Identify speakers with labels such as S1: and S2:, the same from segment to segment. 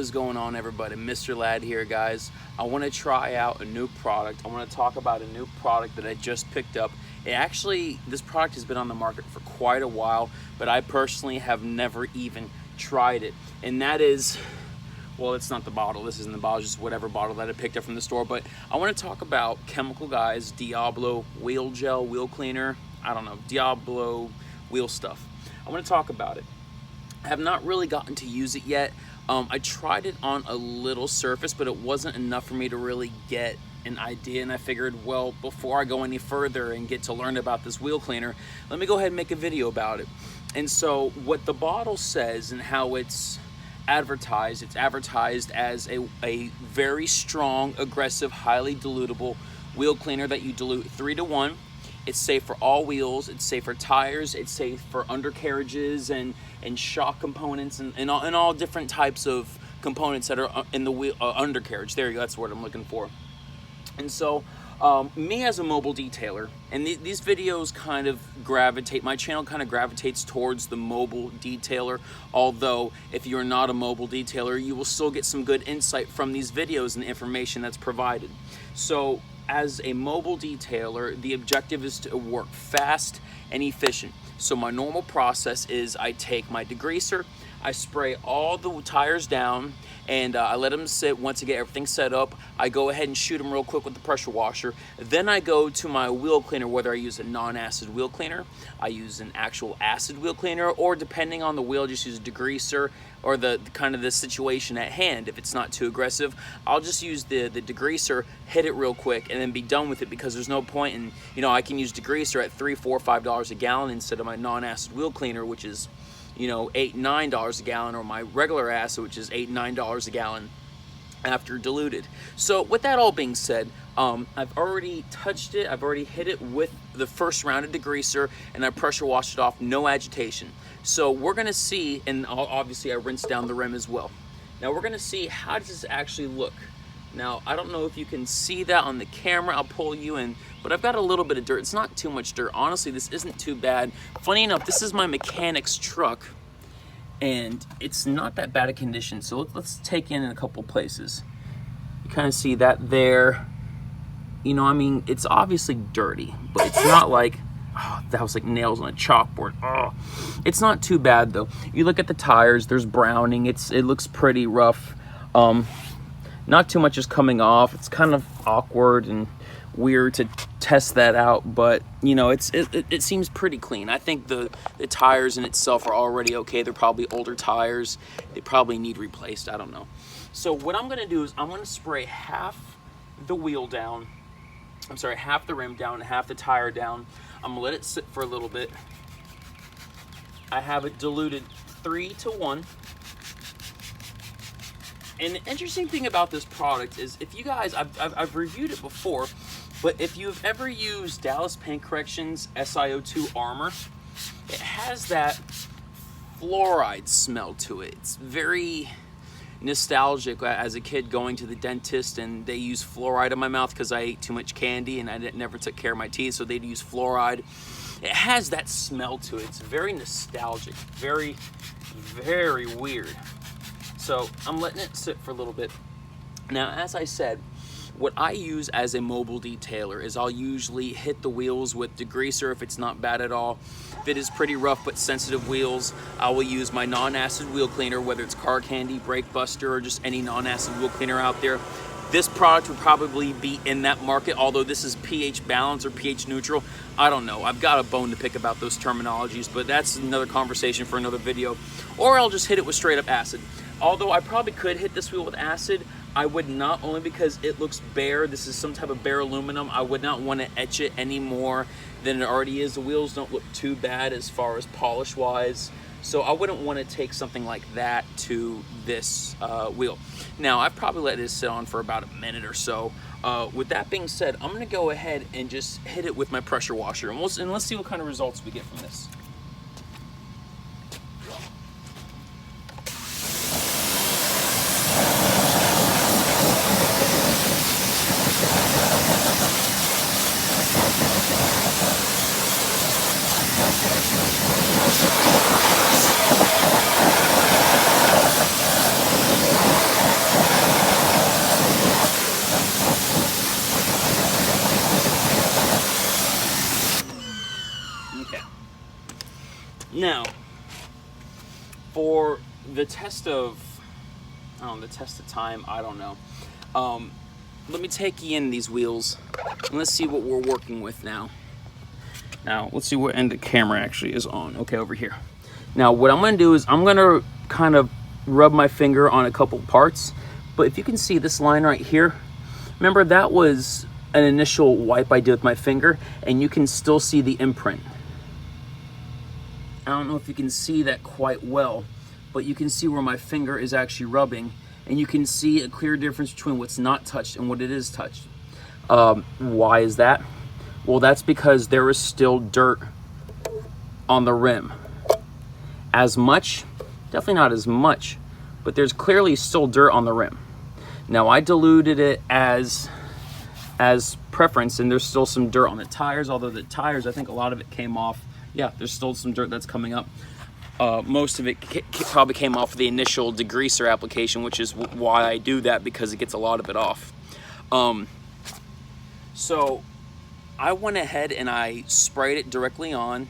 S1: is going on, everybody? Mr. Ladd here, guys. I want to try out a new product. I want to talk about a new product that I just picked up. This product has been on the market for quite a while, but I personally have never even tried it. And that is, well, it's not the bottle. This isn't the bottle, just whatever bottle that I picked up from the store. But I want to talk about Chemical Guy's Diablo wheel gel, wheel cleaner. I don't know, Diablo wheel stuff. I want to talk about it. I have not really gotten to use it yet. I tried it on a little surface, but it wasn't enough for me to really get an idea, and I figured, well, before I go any further and get to learn about this wheel cleaner, let me go ahead and make a video about it. And so what the bottle says and how it's advertised as a very strong, aggressive, highly dilutable wheel cleaner that you dilute 3 to 1. It's safe for all wheels, it's safe for tires, it's safe for undercarriages and shock components and all different types of components that are in the wheel, undercarriage. There you go, that's the word I'm looking for. And so, me as a mobile detailer, and these videos kind of gravitate, my channel kind of gravitates towards the mobile detailer, although if you're not a mobile detailer, you will still get some good insight from these videos and the information that's provided. So, as a mobile detailer, the objective is to work fast and efficient. So my normal process is I take my degreaser, I spray all the tires down, and I let them sit. Once I get everything set up, I go ahead and shoot them real quick with the pressure washer. Then I go to my wheel cleaner, whether I use a non-acid wheel cleaner, I use an actual acid wheel cleaner, or depending on the wheel, just use a degreaser or the kind of the situation at hand. If it's not too aggressive, I'll just use the degreaser, hit it real quick, and then be done with it, because there's no point in, you know, I can use degreaser at $3, $4, $5 a gallon instead of my non-acid wheel cleaner, which is, you know, $8, $9 a gallon, or my regular acid, which is $8, $9 a gallon after diluted. So with that all being said, I've already touched it, I've already hit it with the first round of degreaser, and I pressure washed it off, no agitation. So we're gonna see, and obviously I rinsed down the rim as well. Now we're gonna see, how does this actually look? Now, I don't know if you can see that on the camera, I'll pull you in, but I've got a little bit of dirt. It's not too much dirt. Honestly, this isn't too bad. Funny enough, this is my mechanic's truck, and it's not that bad a condition. So let's take in a couple places. You kind of see that there. You know, I mean, it's obviously dirty, but it's not like, oh, that was like nails on a chalkboard. Oh, it's not too bad though. You look at the tires, there's browning. It looks pretty rough. Not too much is coming off. It's kind of awkward and weird to test that out, but you know, it seems pretty clean. I think the tires in itself are already okay. They're probably older tires. They probably need replaced. I don't know. So what I'm gonna do is I'm gonna spray half the wheel down. I'm sorry, half the rim down and half the tire down. I'm gonna let it sit for a little bit. I have it diluted 3 to 1. And the interesting thing about this product is, if you guys, I've reviewed it before, but if you've ever used Dallas Paint Corrections SiO2 Armor, it has that fluoride smell to it. It's very nostalgic. As a kid going to the dentist, and they use fluoride in my mouth because I ate too much candy and I never took care of my teeth, so they'd use fluoride. It has that smell to it. It's very nostalgic, very, very weird. So I'm letting it sit for a little bit. Now, as I said, what I use as a mobile detailer is I'll usually hit the wheels with degreaser if it's not bad at all. If it is pretty rough but sensitive wheels, I will use my non-acid wheel cleaner, whether it's Car Candy, Brake Buster, or just any non-acid wheel cleaner out there. This product would probably be in that market, although this is pH balanced or pH neutral. I don't know. I've got a bone to pick about those terminologies, but that's another conversation for another video. Or I'll just hit it with straight up acid. Although I probably could hit this wheel with acid, I would not, only because it looks bare. This is some type of bare aluminum. I would not want to etch it any more than it already is. The wheels don't look too bad as far as polish wise. So I wouldn't want to take something like that to this wheel. Now, I've probably let this sit on for about a minute or so. With that being said, I'm going to go ahead and just hit it with my pressure washer, and let's see what kind of results we get from this. the test of, the test of time, I don't know. Let me take you in these wheels and let's see what we're working with now. Now, let's see what end the camera actually is on. Okay, over here. Now, what I'm gonna do is I'm gonna kind of rub my finger on a couple parts, but if you can see this line right here, remember that was an initial wipe I did with my finger, and you can still see the imprint. I don't know if you can see that quite well, but you can see where my finger is actually rubbing, and you can see a clear difference between what's not touched and what it is touched. Why is that? Well, that's because there is still dirt on the rim. As much? Definitely not as much, but there's clearly still dirt on the rim. Now, I diluted it as preference, and there's still some dirt on the tires, although the tires, I think a lot of it came off. Yeah, there's still some dirt that's coming up. Most of it probably came off the initial degreaser application, which is why I do that, because it gets a lot of it off. So I went ahead and I sprayed it directly on.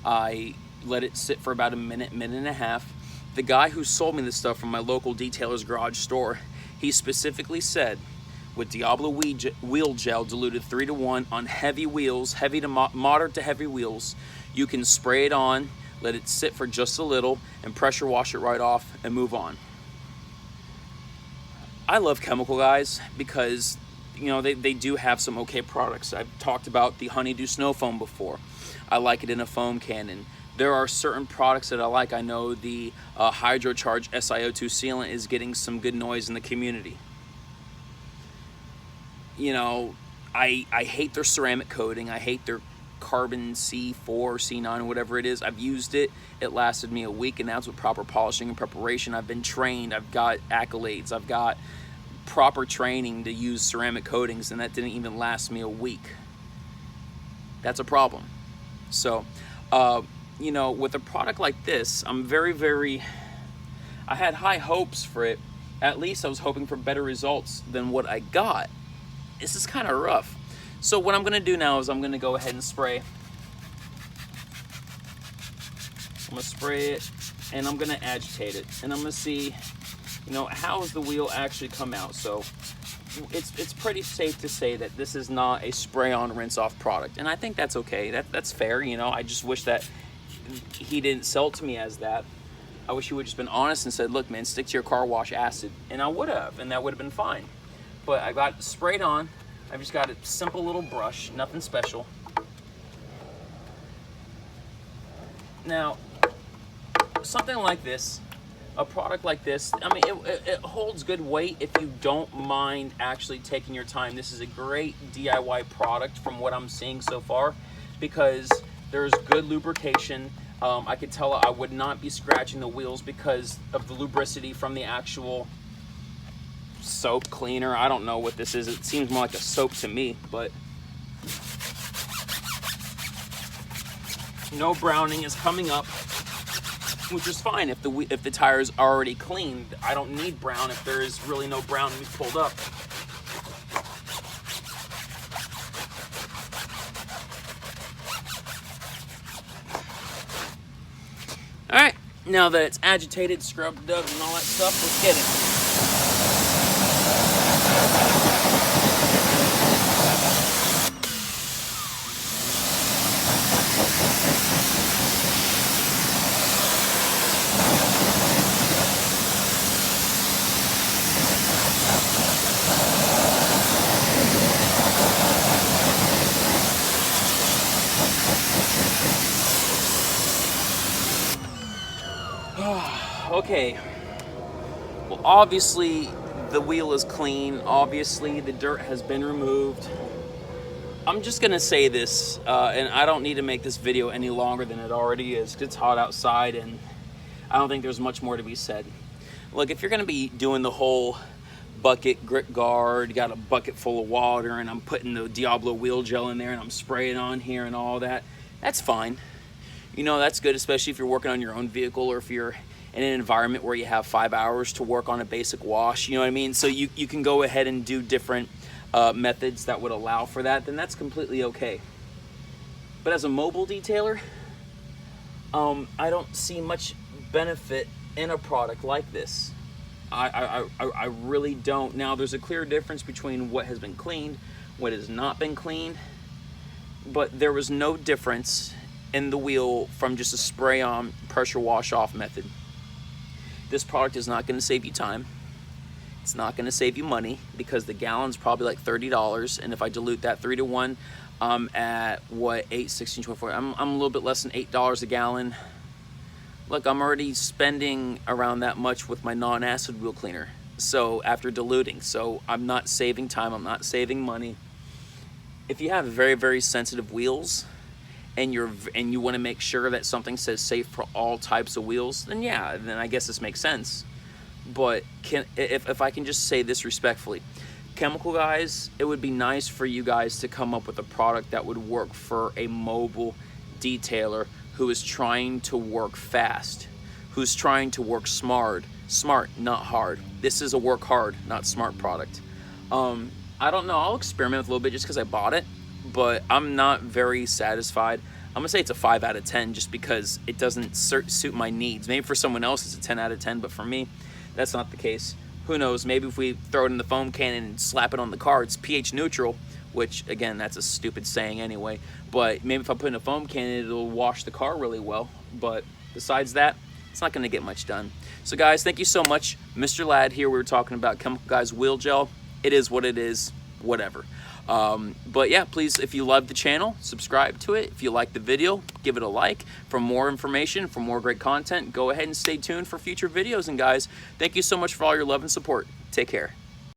S1: I let it sit for about a minute, minute and a half. The guy who sold me this stuff from my local detailer's garage store, he specifically said, with Diablo wheel gel diluted 3:1 on heavy wheels, heavy to moderate to heavy wheels, you can spray it on, let it sit for just a little, and pressure wash it right off and move on. I love Chemical Guys because, you know, they do have some okay products. I've talked about the Honeydew Snow Foam before. I like it in a foam cannon. There are certain products that I like. I know the HydroCharge SiO2 sealant is getting some good noise in the community. You know, I hate their ceramic coating. I hate their carbon C4 or C9 or whatever it is. I've used it. It lasted me a week, and that's with proper polishing and preparation. I've been trained. I've got accolades. I've got proper training to use ceramic coatings, and that didn't even last me a week. That's a problem. So, you know, with a product like this, I'm I had high hopes for it. At least I was hoping for better results than what I got. This is kind of rough. So what I'm gonna do now is I'm gonna go ahead and spray. I'm gonna spray it, and I'm gonna agitate it, and I'm gonna see, you know, how does the wheel actually come out. So it's pretty safe to say that this is not a spray-on, rinse-off product, and I think that's okay. That's fair. You know, I just wish that he didn't sell it to me as that. I wish he would just been honest and said, "Look, man, stick to your car wash acid," and I would have, and that would have been fine. But I got it sprayed on. I've just got a simple little brush, nothing special. Now, something like this, a product like this, I mean, it holds good weight if you don't mind actually taking your time. This is a great DIY product from what I'm seeing so far, because there's good lubrication. I could tell I would not be scratching the wheels because of the lubricity from the actual soap cleaner. I don't know what this is. It seems more like a soap to me, but no browning is coming up, which is fine if the tire is already clean. I don't need brown if there is really no brown to be pulled up. All right, now that it's agitated, scrubbed up, and all that stuff, let's get it. Okay, well, obviously the wheel is clean. Obviously the dirt has been removed. I'm just gonna say this, and I don't need to make this video any longer than it already is. It's hot outside, and I don't think there's much more to be said. Look, if you're gonna be doing the whole bucket grit guard, you got a bucket full of water, and I'm putting the Diablo wheel gel in there, and I'm spraying on here and all that, that's fine. You know, that's good, especially if you're working on your own vehicle, or if you're in an environment where you have 5 hours to work on a basic wash, you know what I mean? So you can go ahead and do different methods that would allow for that, then that's completely okay. But as a mobile detailer, I don't see much benefit in a product like this. I really don't. Now, there's a clear difference between what has been cleaned, what has not been cleaned, but there was no difference in the wheel from just a spray-on pressure wash-off method. This product is not going to save you time. It's not going to save you money because the gallon's probably like $30, and if I dilute that 3 to 1, I'm at what, 8, 16, 24. I'm a little bit less than $8 a gallon. Look, I'm already spending around that much with my non-acid wheel cleaner. So after diluting, so I'm not saving time, I'm not saving money. If you have very, very sensitive wheels and you want to make sure that something says safe for all types of wheels, then yeah, then I guess this makes sense. But if I can just say this respectfully, chemical guys, it would be nice for you guys to come up with a product that would work for a mobile detailer who is trying to work fast, who's trying to work smart, not hard. This is a work hard, not smart product. I don't know, I'll experiment with a little bit just because I bought it, but I'm not very satisfied. I'm gonna say it's a 5 out of 10 just because it doesn't suit my needs. Maybe for someone else it's a 10 out of 10, but for me, that's not the case. Who knows, maybe if we throw it in the foam can and slap it on the car, it's pH neutral, which again, that's a stupid saying anyway, but maybe if I put it in a foam can, it'll wash the car really well. But besides that, it's not gonna get much done. So guys, thank you so much. Mr. Ladd here, we were talking about Chemical Guys wheel gel. It is what it is, whatever. But yeah, please, if you love the channel, subscribe to it. If you like the video, give it a like. For more information, for more great content, go ahead and stay tuned for future videos. And guys, thank you so much for all your love and support. Take care.